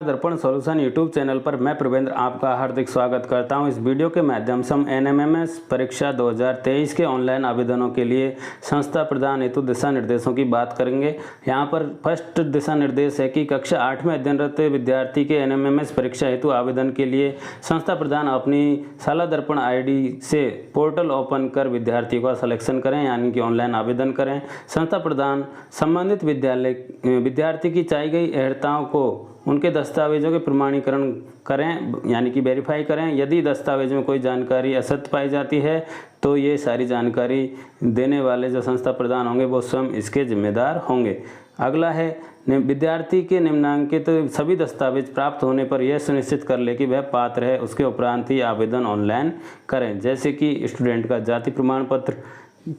दर्पण solution YouTube channel पर मैं प्रवेंद्र आपका हार्दिक स्वागत करता हूं। इस वीडियो के माध्यम से हम एनएमएमएस परीक्षा 2023 के ऑनलाइन आवेदनों के लिए संस्था प्रदान हेतु दिशा निर्देशों की बात करेंगे। यहां पर फर्स्ट दिशा निर्देश है कि कक्षा 8 में अध्ययनरत विद्यार्थी के एनएमएमएस परीक्षा हेतु आवेदन के लिए संस्था प्रदान अपनी शाला दर्पण ID से पोर्टल ओपन कर विद्यार्थी का सिलेक्शन करें, यानी कि ऑनलाइन आवेदन करें। संस्था प्रदान संबंधित विद्यार्थी की चाही गई अर्हताओं को उनके दस्तावेजों के प्रमाणीकरण करें, यानी कि वेरीफाई करें। यदि दस्तावेज में कोई जानकारी असत्य पाई जाती है तो ये सारी जानकारी देने वाले जो संस्था प्रदान होंगे वो स्वयं इसके जिम्मेदार होंगे। अगला है विद्यार्थी के निम्नांकित सभी दस्तावेज प्राप्त होने पर यह सुनिश्चित कर ले कि वह पात्र है, उसके उपरांत ही आवेदन ऑनलाइन करें। जैसे कि स्टूडेंट का जाति प्रमाण पत्र,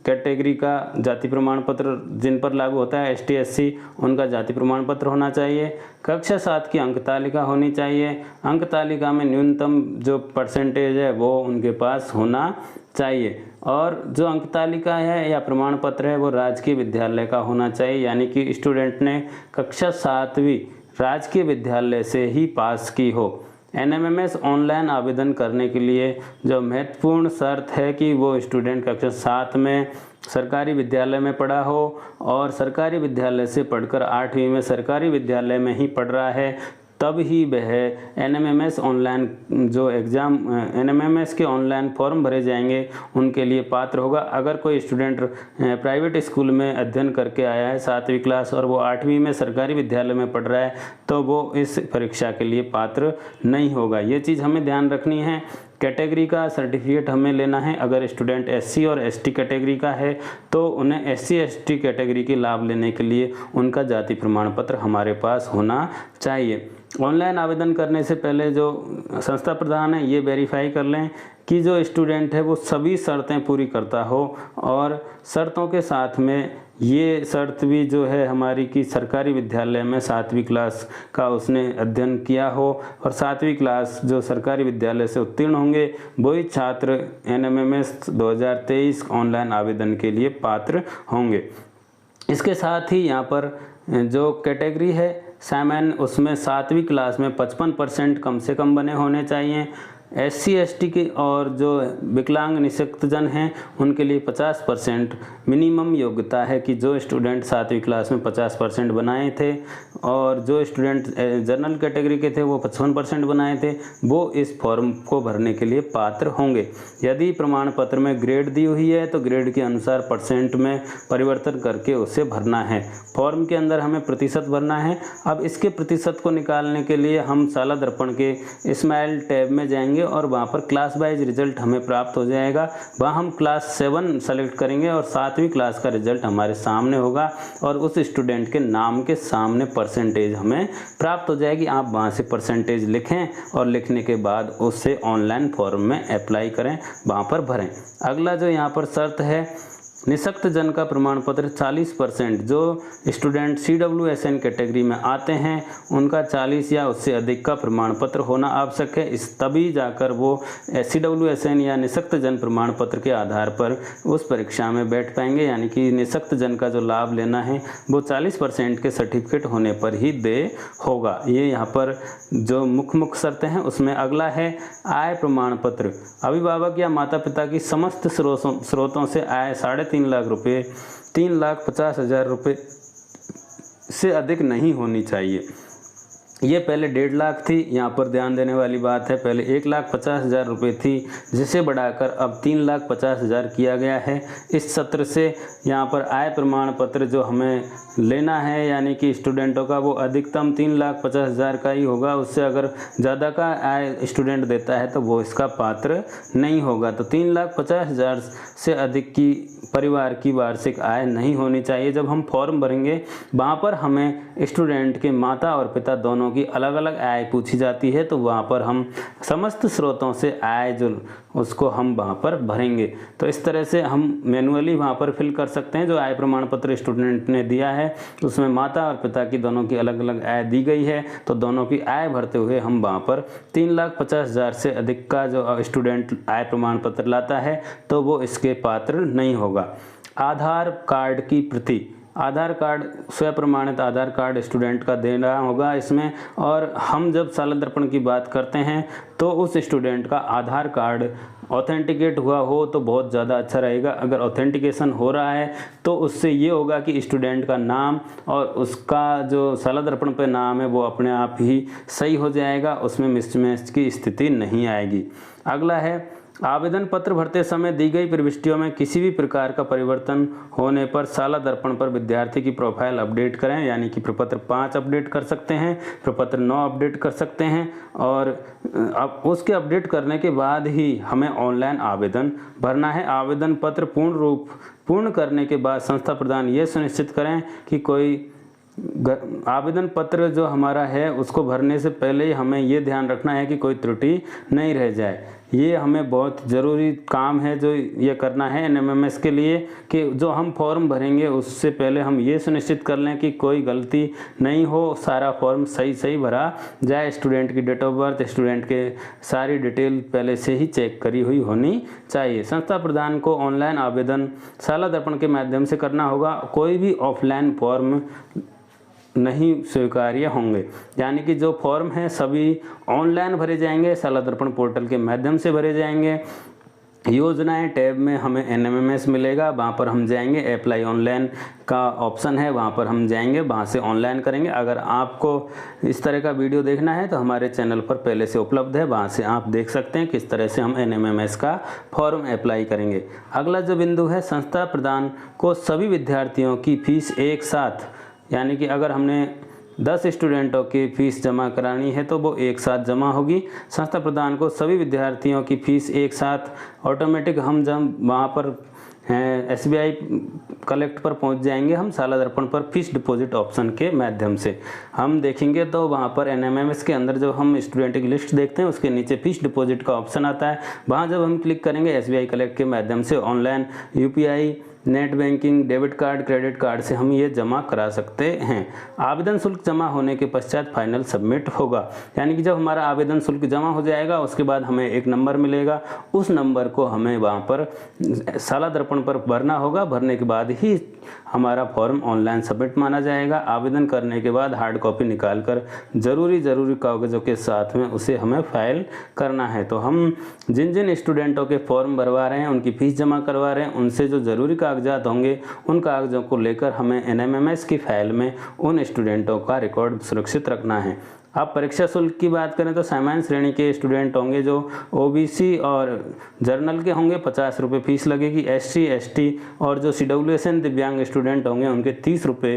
कैटेगरी का जाति प्रमाण पत्र जिन पर लागू होता है ST SC, उनका जाति प्रमाण पत्र होना चाहिए। कक्षा 7 की अंक तालिका होनी चाहिए। अंक तालिका में न्यूनतम जो परसेंटेज है वो उनके पास होना चाहिए। और जो अंक तालिका है या प्रमाण पत्र है वो राजकीय विद्यालय का होना चाहिए, यानी कि स्टूडेंट ने कक्षा 7वीं राजकीय विद्यालय से ही पास की हो। एनएमएमएस ऑनलाइन आवेदन करने के लिए जो महत्वपूर्ण शर्त है कि वो स्टूडेंट कक्षा 7 में सरकारी विद्यालय में पढ़ा हो और सरकारी विद्यालय से पढ़कर 8वीं में सरकारी विद्यालय में ही पढ़ रहा है, तब ही वह एनएमएमएस ऑनलाइन जो एग्ज़ाम एनएमएमएस के ऑनलाइन फॉर्म भरे जाएंगे उनके लिए पात्र होगा। अगर कोई स्टूडेंट प्राइवेट स्कूल में अध्ययन करके आया है 7वीं क्लास और वो 8वीं में सरकारी विद्यालय में पढ़ रहा है तो वो इस परीक्षा के लिए पात्र नहीं होगा। ये चीज़ हमें ध्यान रखनी है। कैटेगरी का सर्टिफिकेट हमें लेना है। अगर स्टूडेंट SC और ST कैटेगरी का है तो उन्हें SC ST कैटेगरी के लाभ लेने के लिए उनका जाति प्रमाण पत्र हमारे पास होना चाहिए। ऑनलाइन आवेदन करने से पहले जो संस्था प्रधान है ये वेरीफाई कर लें कि जो स्टूडेंट है वो सभी शर्तें पूरी करता हो, और शर्तों के साथ में ये शर्त भी जो है हमारी कि सरकारी विद्यालय में 7वीं क्लास का उसने अध्ययन किया हो, और 7वीं क्लास जो सरकारी विद्यालय से उत्तीर्ण होंगे वही छात्र एनएमएमएस 2023 ऑनलाइन आवेदन के लिए पात्र होंगे। इसके साथ ही यहाँ पर जो कैटेगरी है सामान्य, उसमें 7वीं क्लास में 55% कम से कम बने होने चाहिए। SC ST के और जो विकलांग निःशक्तजन हैं उनके लिए 50% मिनिमम योग्यता है कि जो स्टूडेंट 7वीं क्लास में 50% बनाए थे और जो स्टूडेंट जनरल कैटेगरी के थे वो 55% बनाए थे, वो इस फॉर्म को भरने के लिए पात्र होंगे। यदि प्रमाण पत्र में ग्रेड दी हुई है तो ग्रेड के अनुसार परसेंट में परिवर्तन करके उसे भरना है। फॉर्म के अंदर हमें प्रतिशत भरना है। अब इसके प्रतिशत को निकालने के लिए हम शाला दर्पण के स्माइल टैब में जाएंगे और वहाँ पर क्लास वाइज रिजल्ट हमें प्राप्त हो जाएगा। वहाँ हम क्लास 7 सेलेक्ट करेंगे और 7वीं क्लास का रिजल्ट हमारे सामने होगा और उस स्टूडेंट के नाम के सामने परसेंटेज हमें प्राप्त हो जाएगी। आप वहाँ से परसेंटेज लिखें और लिखने के बाद उससे ऑनलाइन फॉर्म में अप्लाई करें, वहाँ पर भरें। अगला जो यहाँ पर शर्त है, निःशक्तजन का प्रमाण पत्र 40%। जो स्टूडेंट CWSN कैटेगरी में आते हैं उनका 40 या उससे अधिक का प्रमाण पत्र होना आवश्यक है। इस तभी जाकर वो CWSN या निःशक्तजन प्रमाण पत्र के आधार पर उस परीक्षा में बैठ पाएंगे, यानी कि निःशक्तजन का जो लाभ लेना है वो 40% के सर्टिफिकेट होने पर ही दे होगा। ये यहाँ पर जो मुख्य शर्तें हैं उसमें अगला है आय प्रमाण पत्र। अभिभावक या माता पिता की समस्त स्रोतों से आय 3.5 लाख रुपये 3,50,000 रुपये से अधिक नहीं होनी चाहिए। ये पहले 1.5 लाख थी, यहाँ पर ध्यान देने वाली बात है। पहले 1,50,000 रुपये थी जिसे बढ़ाकर अब 3,50,000 किया गया है। इस सत्र से यहाँ पर आय प्रमाण पत्र जो हमें लेना है, यानी कि स्टूडेंटों का वो अधिकतम 3,50,000 का ही होगा। उससे अगर ज़्यादा का आय स्टूडेंट देता है तो वो इसका पात्र नहीं होगा। तो 3,50,000 से अधिक की परिवार की वार्षिक आय नहीं होनी चाहिए। जब हम फॉर्म भरेंगे वहाँ पर हमें स्टूडेंट के माता और पिता दोनों की अलग अलग आय पूछी जाती है, तो वहाँ पर हम समस्त स्रोतों से आय जो उसको हम वहाँ पर भरेंगे। तो इस तरह से हम मैनुअली वहाँ पर फिल कर सकते हैं। जो आय प्रमाण पत्र स्टूडेंट ने दिया है उसमें माता और पिता की दोनों की अलग अलग आय दी गई है, तो दोनों की आय भरते हुए हम वहाँ पर 3,50,000 से अधिक का जो स्टूडेंट आय प्रमाण पत्र लाता है तो वो इसके पात्र नहीं होगा। आधार कार्ड की प्रति आधार कार्ड, स्वप्रमाणित आधार कार्ड स्टूडेंट का देना होगा इसमें। और हम जब सालांतरण की बात करते हैं तो उस स्टूडेंट का आधार कार्ड ऑथेंटिकेट हुआ हो तो बहुत ज़्यादा अच्छा रहेगा। अगर ऑथेंटिकेशन हो रहा है तो उससे ये होगा कि स्टूडेंट का नाम और उसका जो सालांतरण पे नाम है वो अपने आप ही सही हो जाएगा, उसमें मिसमैच की स्थिति नहीं आएगी। अगला है, आवेदन पत्र भरते समय दी गई प्रविष्टियों में किसी भी प्रकार का परिवर्तन होने पर साला दर्पण पर विद्यार्थी की प्रोफाइल अपडेट करें। यानी कि प्रपत्र 5 अपडेट कर सकते हैं, प्रपत्र 9 अपडेट कर सकते हैं, और अब उसके अपडेट करने के बाद ही हमें ऑनलाइन आवेदन भरना है। आवेदन पत्र पूर्ण करने के बाद संस्था प्रधान ये सुनिश्चित करें कि कोई आवेदन पत्र जो हमारा है उसको भरने से पहले ही हमें ये ध्यान रखना है कि कोई त्रुटि नहीं रह जाए। ये हमें बहुत ज़रूरी काम है जो ये करना है एनएमएमएस के लिए, कि जो हम फॉर्म भरेंगे उससे पहले हम ये सुनिश्चित कर लें कि कोई गलती नहीं हो, सारा फॉर्म सही भरा जाए। स्टूडेंट की डेट ऑफ बर्थ, स्टूडेंट के सारी डिटेल पहले से ही चेक करी हुई होनी चाहिए। संस्था प्रधान को ऑनलाइन आवेदन साला दर्पण के माध्यम से करना होगा। कोई भी ऑफलाइन फॉर्म नहीं स्वीकार्य होंगे। यानी कि जो फॉर्म है सभी ऑनलाइन भरे जाएंगे, साला दर्पण पोर्टल के माध्यम से भरे जाएंगे। योजनाएं टैब में हमें एनएमएमएस मिलेगा, वहाँ पर हम जाएंगे, अप्लाई ऑनलाइन का ऑप्शन है, वहाँ पर हम जाएंगे, वहाँ से ऑनलाइन करेंगे। अगर आपको इस तरह का वीडियो देखना है तो हमारे चैनल पर पहले से उपलब्ध है, वहाँ से आप देख सकते हैं किस तरह से हम एनएमएमएस का फॉर्म अप्लाई करेंगे। अगला जो बिंदु है, संस्था प्रधान को सभी विद्यार्थियों की फीस एक साथ, यानी कि अगर हमने 10 स्टूडेंटों की फ़ीस जमा करानी है तो वो एक साथ जमा होगी। संस्था प्रधान को सभी विद्यार्थियों की फ़ीस एक साथ ऑटोमेटिक, हम जब वहाँ पर SBI कलेक्ट पर पहुंच जाएंगे, हम साला दर्पण पर फिक्स डिपॉजिट ऑप्शन के माध्यम से हम देखेंगे तो वहाँ पर एनएमएमएस के अंदर जब हम स्टूडेंट की लिस्ट देखते हैं उसके नीचे फिक्स डिपॉजिट का ऑप्शन आता है। वहाँ जब हम क्लिक करेंगे SBI कलेक्ट के माध्यम से online UPI, net banking, debit card, credit card से हम ये जमा करा सकते हैं। आवेदन शुल्क जमा होने के पश्चात फाइनल सबमिट होगा। यानी कि जब हमारा आवेदन शुल्क जमा हो जाएगा उसके बाद हमें एक नंबर मिलेगा, उस नंबर को हमें वहाँ पर साला दर्पण पर भरना होगा। भरने के बाद ही हमारा फॉर्म ऑनलाइन सबमिट माना जाएगा। आवेदन करने के बाद हार्ड कॉपी निकाल कर ज़रूरी कागज़ों के साथ में उसे हमें फाइल करना है। तो हम जिन स्टूडेंटों के फॉर्म भरवा रहे हैं, उनकी फ़ीस जमा करवा रहे हैं, उनसे जो ज़रूरी कागजात होंगे उन कागज़ों को लेकर हमें एनएमएमएस की फाइल में उन स्टूडेंटों का रिकॉर्ड सुरक्षित रखना है। अब परीक्षा शुल्क की बात करें तो सामान्य श्रेणी के स्टूडेंट होंगे जो OBC और जर्नल के होंगे 50 रुपये फीस लगेगी। SC ST और जो CWSN दिव्यांग स्टूडेंट होंगे उनके 30 रुपये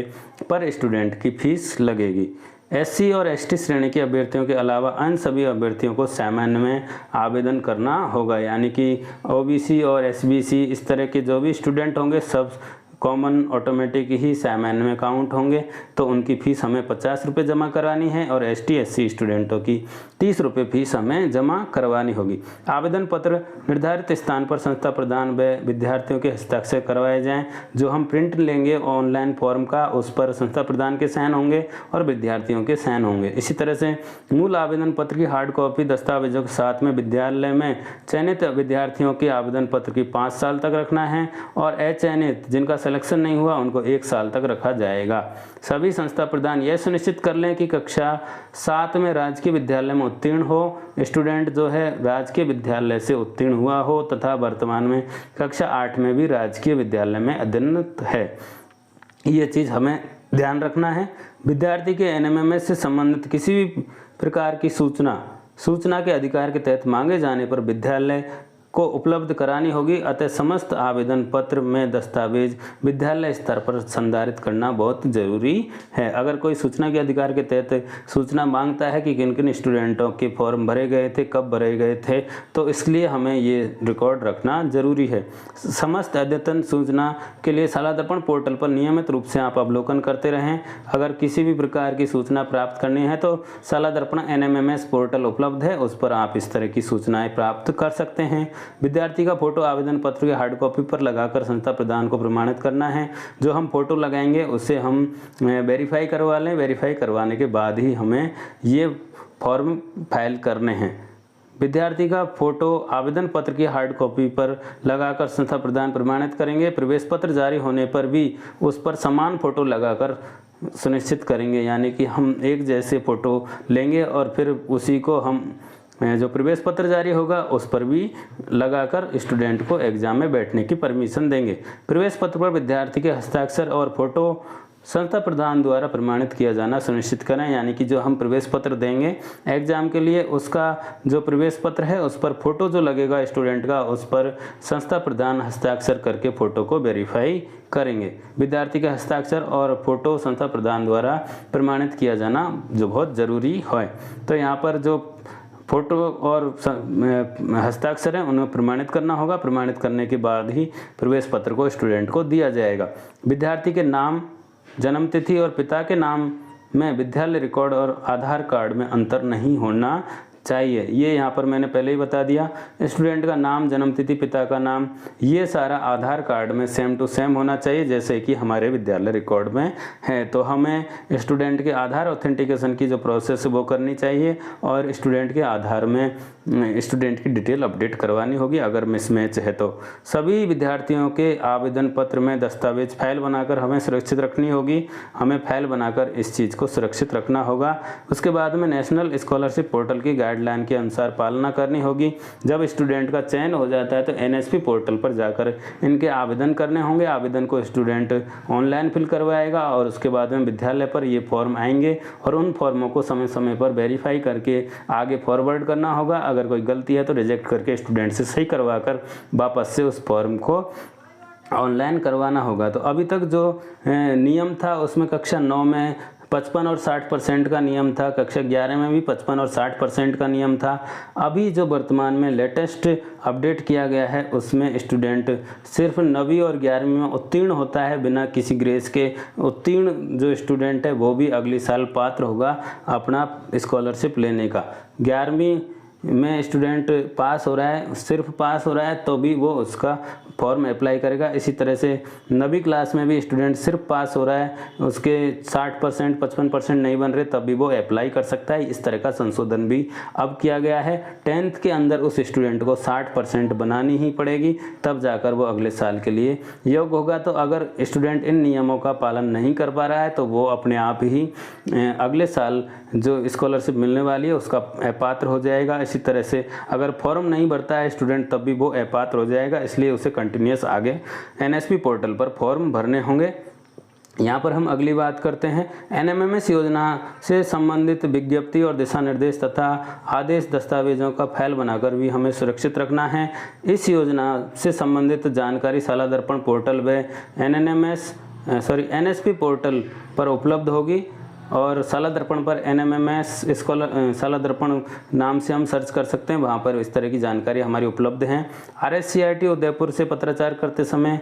पर स्टूडेंट की फीस लगेगी। SC और ST श्रेणी के अभ्यर्थियों के अलावा अन्य सभी अभ्यर्थियों को सामान्य में आवेदन करना होगा। यानी कि OBC और SBC इस तरह के जो भी स्टूडेंट होंगे सब कॉमन ऑटोमेटिक ही सामान्य में काउंट होंगे, तो उनकी फ़ीस हमें 50 रुपये जमा करानी है और ST SC स्टूडेंटों की 30 रुपये फीस हमें जमा करवानी होगी। आवेदन पत्र निर्धारित स्थान पर संस्था प्रधान व विद्यार्थियों के हस्ताक्षर करवाए जाएं। जो हम प्रिंट लेंगे ऑनलाइन फॉर्म का उस पर संस्था प्रधान के साइन होंगे और विद्यार्थियों के साइन होंगे। इसी तरह से मूल आवेदन पत्र की हार्ड कॉपी दस्तावेजों के साथ में विद्यालय में चयनित विद्यार्थियों के आवेदन पत्र की 5 साल तक रखना है और अचयनित जिनका सिलेक्शन नहीं हुआ उनको 1 साल तक रखा जाएगा। सभी संस्था प्रधान यह सुनिश्चित कर लें कि कक्षा 7 में राजकीय विद्यालय में उत्तीर्ण हो, स्टूडेंट जो है राजकीय विद्यालय से उत्तीर्ण हुआ हो तथा वर्तमान में कक्षा 8 में भी राजकीय विद्यालय में अध्ययनरत है। ये चीज़ हमें ध्यान रखना है। विद्यार्थी के एनएमएमएस से संबंधित किसी भी प्रकार की सूचना के अधिकार के तहत मांगे जाने पर विद्यालय को उपलब्ध करानी होगी। अतः समस्त आवेदन पत्र में दस्तावेज विद्यालय स्तर पर संधारित करना बहुत ज़रूरी है। अगर कोई सूचना के अधिकार के तहत सूचना मांगता है कि किन किन स्टूडेंटों के फॉर्म भरे गए थे, कब भरे गए थे, तो इसलिए हमें ये रिकॉर्ड रखना ज़रूरी है। समस्त अद्यतन सूचना के लिए साला दर्पण पोर्टल पर नियमित रूप से आप अवलोकन करते रहें। अगर किसी भी प्रकार की सूचना प्राप्त करनी है तो साला दर्पण एनएमएमएस पोर्टल उपलब्ध है, उस पर आप इस तरह की सूचनाएँ प्राप्त कर सकते हैं। विद्यार्थी का फोटो आवेदन पत्र के हार्ड कॉपी पर लगाकर संस्था प्रधान को प्रमाणित करना है। जो हम फोटो लगाएंगे उससे हम वेरीफाई करवा लें। वेरीफाई करवाने के बाद ही हमें ये फॉर्म फाइल करने हैं। विद्यार्थी का फोटो आवेदन पत्र की हार्ड कॉपी पर लगाकर संस्था प्रधान प्रमाणित करेंगे। प्रवेश पत्र जारी होने पर भी उस पर समान फोटो लगाकर सुनिश्चित करेंगे, यानी कि हम एक जैसे फ़ोटो लेंगे और फिर उसी को हम जो प्रवेश पत्र जारी होगा उस पर भी लगाकर स्टूडेंट को एग्ज़ाम में बैठने की परमिशन देंगे। प्रवेश पत्र पर विद्यार्थी के हस्ताक्षर और फोटो संस्था प्रधान द्वारा प्रमाणित किया जाना सुनिश्चित करें, यानी कि जो हम प्रवेश पत्र देंगे एग्ज़ाम के लिए उसका जो प्रवेश पत्र है उस पर फ़ोटो जो लगेगा स्टूडेंट का उस पर संस्था प्रधान हस्ताक्षर करके फ़ोटो को वेरीफाई करेंगे। विद्यार्थी का हस्ताक्षर और फोटो संस्था प्रधान द्वारा प्रमाणित किया जाना जो बहुत ज़रूरी है। तो यहाँ पर जो फोटो और हस्ताक्षर हैं उन्हें प्रमाणित करना होगा। प्रमाणित करने के बाद ही प्रवेश पत्र को स्टूडेंट को दिया जाएगा। विद्यार्थी के नाम, जन्म तिथि और पिता के नाम में विद्यालय रिकॉर्ड और आधार कार्ड में अंतर नहीं होना चाहिए। ये यहाँ पर मैंने पहले ही बता दिया। स्टूडेंट का नाम, जन्म तिथि, पिता का नाम, ये सारा आधार कार्ड में सेम टू सेम होना चाहिए जैसे कि हमारे विद्यालय रिकॉर्ड में है। तो हमें स्टूडेंट के आधार ऑथेंटिकेशन की जो प्रोसेस है वो करनी चाहिए और स्टूडेंट के आधार में स्टूडेंट की डिटेल अपडेट करवानी होगी अगर मिसमैच है तो। सभी विद्यार्थियों के आवेदन पत्र में दस्तावेज फाइल बनाकर हमें सुरक्षित रखनी होगी। हमें फाइल बनाकर इस चीज़ को सुरक्षित रखना होगा। उसके बाद में नेशनल स्कॉलरशिप पोर्टल की गाइडलाइन के अनुसार पालना करनी होगी। जब स्टूडेंट का चयन हो जाता है तो एनएसपी पोर्टल पर जाकर इनके आवेदन करने होंगे। आवेदन को स्टूडेंट ऑनलाइन फिल करवाएगा और उसके बाद में विद्यालय पर ये फॉर्म आएंगे और उन फॉर्मों को समय समय पर वेरीफाई करके आगे फॉरवर्ड करना होगा। अगर कोई गलती है तो रिजेक्ट करके स्टूडेंट से सही करवाकर वापस से उस फॉर्म को ऑनलाइन करवाना होगा। तो अभी तक जो नियम था उसमें कक्षा 9 में 55 और 60% का नियम था, कक्षा 11 में भी 55 और 60% का नियम था। अभी जो वर्तमान में लेटेस्ट अपडेट किया गया है उसमें स्टूडेंट सिर्फ 9वीं और 11वीं में उत्तीर्ण होता है बिना किसी ग्रेस के। उत्तीर्ण जो स्टूडेंट है वो भी अगले साल पात्र होगा अपना स्कॉलरशिप लेने का। 11वीं में स्टूडेंट पास हो रहा है, सिर्फ पास हो रहा है तो भी वो उसका फॉर्म अप्लाई करेगा। इसी तरह से 9वीं क्लास में भी स्टूडेंट सिर्फ पास हो रहा है, उसके 60% 55% नहीं बन रहे तब भी वो अप्लाई कर सकता है। इस तरह का संशोधन भी अब किया गया है। 10th के अंदर उस स्टूडेंट को 60% बनानी ही पड़ेगी तब जाकर वो अगले साल के लिए योग्य होगा। तो अगर स्टूडेंट इन नियमों का पालन नहीं कर पा रहा है तो वो अपने आप ही अगले साल जो स्कॉलरशिप मिलने वाली है उसका अपात्र हो जाएगा। इसी तरह से अगर फॉर्म नहीं भरता है स्टूडेंट तब भी वो अपात्र हो जाएगा, इसलिए उसे कंटिन्यूस आगे एनएसपी पोर्टल पर फॉर्म भरने होंगे। यहाँ पर हम अगली बात करते हैं एनएमएमएस योजना से संबंधित विज्ञप्ति और दिशा निर्देश तथा आदेश दस्तावेजों का फाइल बनाकर भी हमें सुरक्षित रखना है। इस योजना से संबंधित जानकारी शाला दर्पण पोर्टल व एनएसपी पोर्टल पर उपलब्ध होगी और शाला दर्पण पर एनएमएमएस शाला दर्पण नाम से हम सर्च कर सकते हैं, वहाँ पर इस तरह की जानकारी हमारी उपलब्ध है। RSCIT उदयपुर से पत्राचार करते समय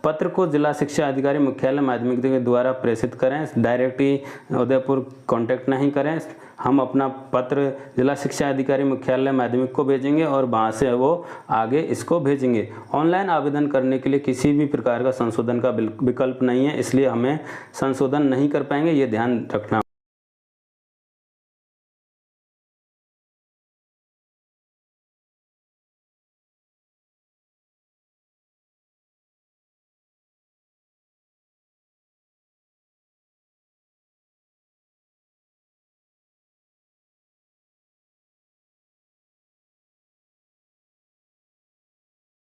पत्र को जिला शिक्षा अधिकारी मुख्यालय माध्यमिक के द्वारा प्रेषित करें। डायरेक्ट ही उदयपुर कांटेक्ट नहीं करें। हम अपना पत्र जिला शिक्षा अधिकारी मुख्यालय माध्यमिक को भेजेंगे और वहाँ से वो आगे इसको भेजेंगे। ऑनलाइन आवेदन करने के लिए किसी भी प्रकार का संशोधन का विकल्प नहीं है, इसलिए हमें संशोधन नहीं कर पाएंगे, ये ध्यान रखना।